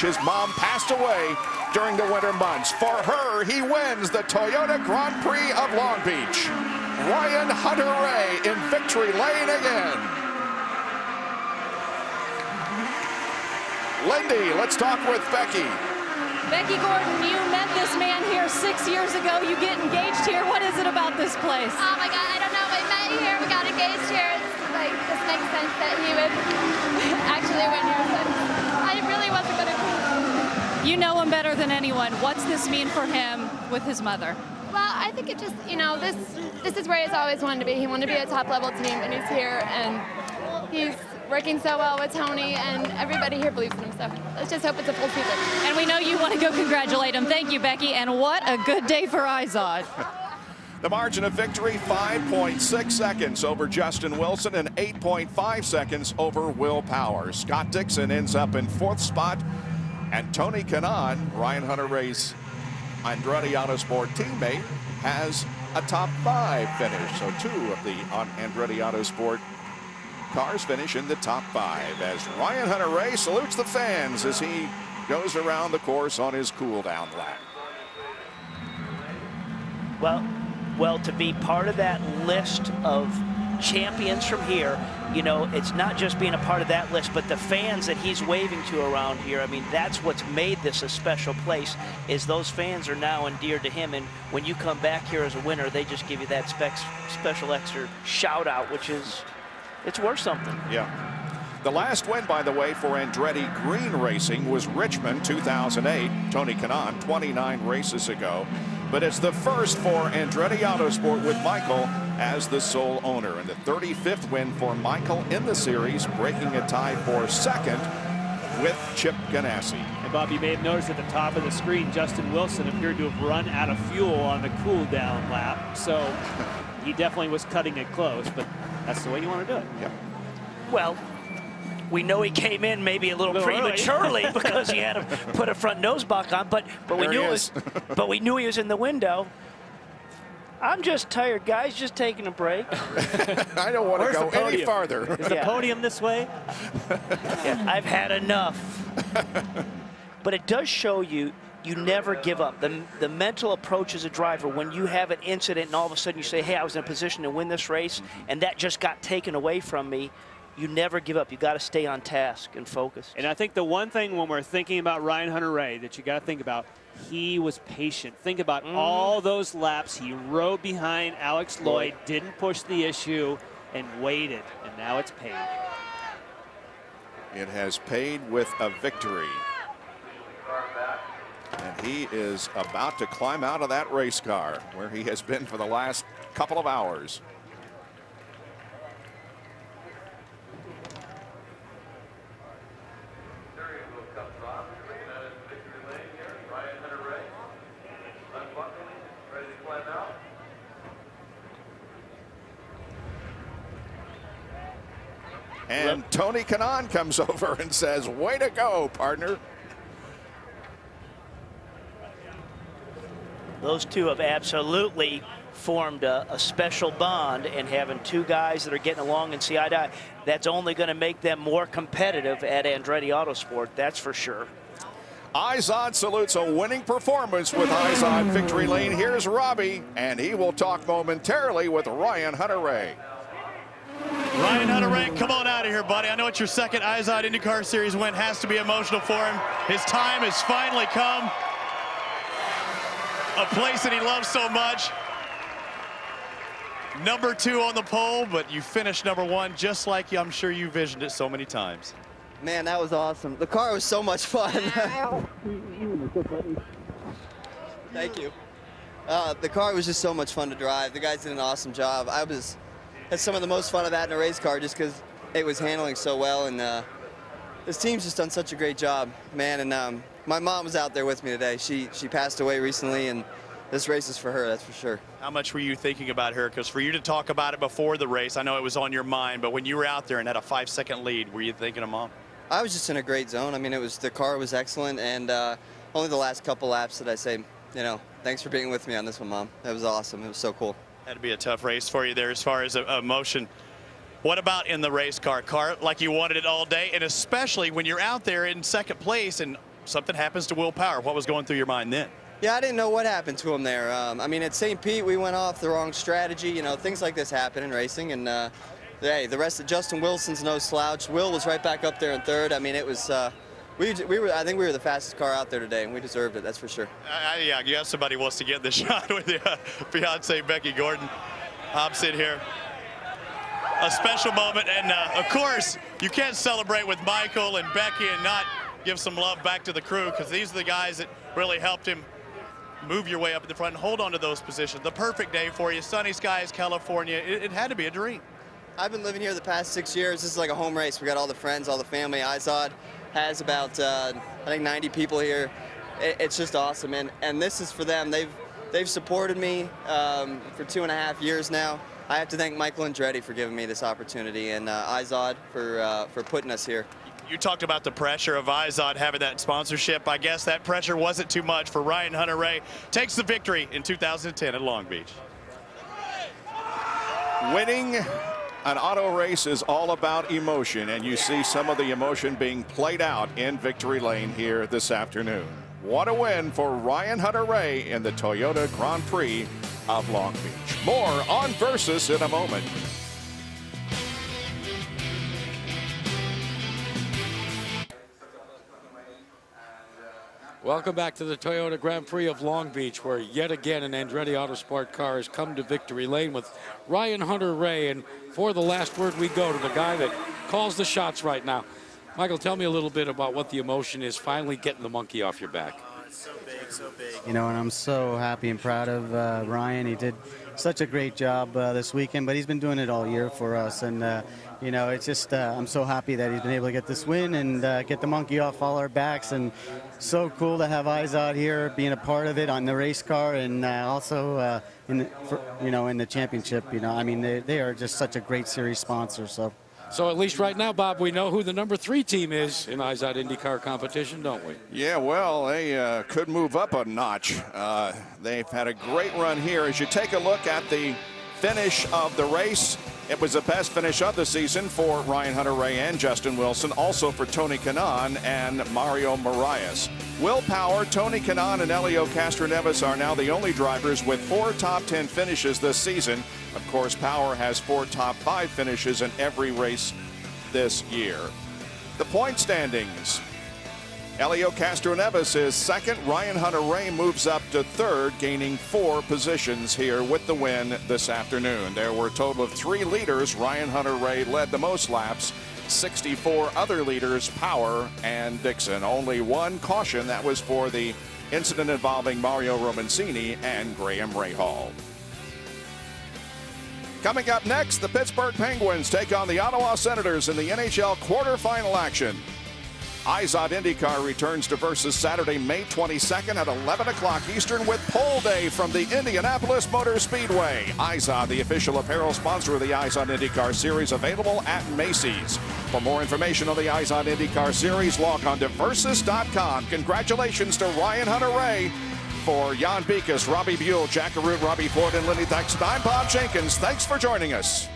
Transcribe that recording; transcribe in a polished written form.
His mom passed away during the winter months. For her, he wins the Toyota Grand Prix of Long Beach. Ryan Hunter-Reay in victory lane again. Lindy, let's talk with Becky. Becky Gordon, you met this man here 6 years ago. You get engaged here. What is it about this place? Oh my God, I don't know. We met here, we got engaged here. It's like, this makes sense that he would actually win here. But I really wasn't going to. You know him better than anyone. What's this mean for him with his mother? Well, I think it just, you know, this is where he's always wanted to be. He wanted to be a top-level team, and he's here, and he's working so well with Tony, and everybody here believes in him. So let's just hope it's a full season. And we know you want to go congratulate him. Thank you, Becky, and what a good day for IZOD. The margin of victory, 5.6 seconds over Justin Wilson and 8.5 seconds over Will Power. Scott Dixon ends up in 4th spot, and Tony Kanaan, Ryan Hunter-Reay's Andretti Autosport teammate, has a top 5 finish. So 2 of the Andretti Autosport cars finish in the top 5 as Ryan Hunter-Reay salutes the fans as he goes around the course on his cool-down lap. Well, to be part of that list of champions from here, you know, it's not just being a part of that list, but the fans that he's waving to around here. I mean, that's what's made this a special place, is those fans are now endeared to him. And when you come back here as a winner, they just give you that special extra shout out, which is, it's worth something. Yeah. The last win, by the way, for Andretti Green Racing was Richmond 2008. Tony Kanaan, 29 races ago. But it's the first for Andretti Autosport with Michael as the sole owner. And the 35th win for Michael in the series, breaking a tie for 2nd with Chip Ganassi. And Bob, you may have noticed at the top of the screen, Justin Wilson appeared to have run out of fuel on the cool down lap. So he definitely was cutting it close, but that's the way you want to do it. Yeah. Well, we know he came in maybe a little prematurely because he had to put a front nose block on, but we knew we knew he was in the window. I'm just tired, guys. Just taking a break. I don't want to go any farther. Is the podium this way? Yeah, I've had enough. But it does show you never give up. The mental approach as a driver, when you have an incident and all of a sudden you say, hey, I was in a position to win this race, and that just got taken away from me, you never give up. You got to stay on task and focus. And I think the one thing when we're thinking about Ryan Hunter-Reay that you got to think about, he was patient. Think about all those laps he rode behind Alex Lloyd, didn't push the issue, and waited. And now it's paid. It has paid with a victory. And he is about to climb out of that race car where he has been for the last couple of hours. And Tony Kanaan comes over and says, way to go, partner. Those two have absolutely formed a special bond, and having 2 guys that are getting along and see eye to eye, that's only going to make them more competitive at Andretti Autosport, that's for sure. IZOD salutes a winning performance with IZOD Victory Lane. Here's Robbie, and he will talk momentarily with Ryan Hunter-Reay. Ryan Hunter-Reay, come on out of here, buddy. I know it's your 2nd IZOD IndyCar Series win. Has to be emotional for him. His time has finally come. A place that he loves so much. Number 2 on the pole, but you finished number 1 just like I'm sure you visioned it so many times. Man, that was awesome. The car was so much fun. Thank you. The car was just so much fun to drive. The guys did an awesome job. I had some of the most fun of that in a race car just because it was handling so well, and this team's just done such a great job, man. And my mom was out there with me today. She passed away recently, and this race is for her, that's for sure. How much were you thinking about her? Because for you to talk about it before the race, I know it was on your mind, but when you were out there and had a 5-second lead, were you thinking of Mom? I was just in a great zone. I mean, the car was excellent, and only the last couple laps did I say, you know, thanks for being with me on this one, Mom. That was awesome. It was so cool. Had to be a tough race for you there as far as emotion. What about in the race car like you wanted it all day, and especially when you're out there in 2nd place and something happens to Will Power. What was going through your mind then? Yeah, I didn't know what happened to him there. I mean, at St. Pete, we went off the wrong strategy. You know, things like this happen in racing. And, hey, the rest of Justin Wilson's no slouch. Will was right back up there in third. I mean, it was, I think we were the fastest car out there today, and we deserved it, that's for sure. Yeah, you have somebody who wants to get the shot with your fiance, Becky Gordon. I'm sitting here. A special moment. And, of course, you can't celebrate with Michael and Becky and not give some love back to the crew, because these are the guys that really helped him move your way up at the front and hold on to those positions. The perfect day for you. Sunny skies, California. It had to be a dream. I've been living here the past 6 years. This is like a home race. We got all the friends, all the family. IZOD has about, I think, 90 people here. It's just awesome. And this is for them. They've supported me for 2.5 years now. I have to thank Michael Andretti for giving me this opportunity, and IZOD for putting us here. You talked about the pressure of IZOD having that sponsorship. I guess that pressure wasn't too much for Ryan Hunter-Reay. Takes the victory in 2010 at Long Beach. Winning an auto race is all about emotion, and you see some of the emotion being played out in victory lane here this afternoon. What a win for Ryan Hunter-Reay in the Toyota Grand Prix of Long Beach. More on Versus in a moment. Welcome back to the Toyota Grand Prix of Long Beach, where yet again an Andretti Autosport car has come to victory lane with Ryan Hunter-Reay. And for the last word, we go to the guy that calls the shots right now. Michael, tell me a little bit about what the emotion is finally getting the monkey off your back. It's so big, so big. You know, and I'm so happy and proud of Ryan. He did such a great job this weekend, but he's been doing it all year for us. And, you know, it's just, I'm so happy that he's been able to get this win and get the monkey off all our backs. And so cool to have IZOD here, being a part of it on the race car, and also, in the championship. You know, I mean, they are just such a great series sponsor. So at least right now, Bob, we know who the #3 team is in IZOD IndyCar competition, don't we? Yeah, well, they could move up a notch. They've had a great run here. As you take a look at the finish of the race, it was the best finish of the season for Ryan Hunter-Reay and Justin Wilson, also for Tony Kanaan and Mario Moraes. Will Power, Tony Kanaan, and Helio Castroneves are now the only drivers with 4 top 10 finishes this season. Of course, Power has 4 top 5 finishes in every race this year. The point standings. Helio Castroneves is second. Ryan Hunter-Reay moves up to third, gaining 4 positions here with the win this afternoon. There were a total of 3 leaders. Ryan Hunter-Reay led the most laps. 64 other leaders, Power and Dixon. Only 1 caution. That was for the incident involving Mario Romancini and Graham Rahal. Coming up next, the Pittsburgh Penguins take on the Ottawa Senators in the NHL quarterfinal action. IZOD IndyCar returns to Versus Saturday, May 22nd at 11 o'clock Eastern with Pole Day from the Indianapolis Motor Speedway. IZOD, the official apparel sponsor of the IZOD IndyCar Series, available at Macy's. For more information on the IZOD IndyCar Series, log on to Versus.com. Congratulations to Ryan Hunter-Reay. For Jan Beekes, Robbie Buell, Jack Arute, Robbie Ford, and Lenny Thaxton, I'm Bob Jenkins. Thanks for joining us.